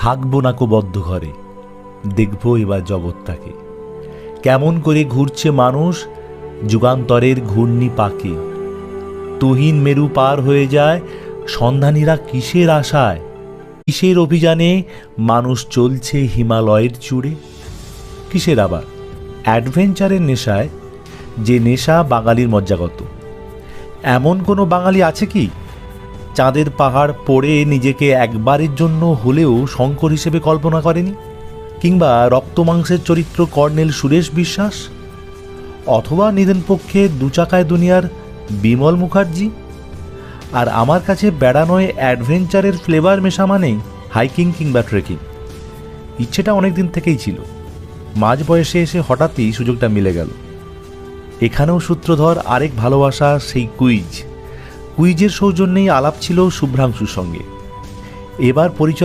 থাকবো না কো বদ্ধ ঘরে, দেখবো এবার জগৎটাকে, কেমন করে ঘুরছে মানুষ যুগান্তরের ঘূর্ণি পাকে। তুহিন মেরু পার হয়ে যায় সন্ধানীরা কিসের আশায়, কিসের অভিযানে মানুষ চলছে হিমালয়ের চূড়ে। কিসের আবার অ্যাডভেঞ্চারের নেশায়, যে নেশা বাঙালির মজ্জাগত। এমন কোনো বাঙালি আছে কি চাঁদের পাহাড় পড়ে নিজেকে একবারের জন্য হলেও শঙ্কর হিসেবে কল্পনা করেনি? কিংবা রক্তমাংসের চরিত্র কর্নেল সুরেশ বিশ্বাস, অথবা নিদেন পক্ষে দুচাকায় দুনিয়ার বিমল মুখার্জি। আর আমার কাছে বেড়ানোয় অ্যাডভেঞ্চারের ফ্লেভার মেশা মানেই হাইকিং কিংবা ট্রেকিং। ইচ্ছেটা অনেক দিন থেকেই ছিল, মাঝ বয়সে এসে হঠাৎই সুযোগটা মিলে গেল। এখানেও সূত্রধর আরেক ভালোবাসা, সেই কুইজের সৌজন্যেই আলাপ ছিল শুভ্রাংশুর সঙ্গে। এবার পরিচয়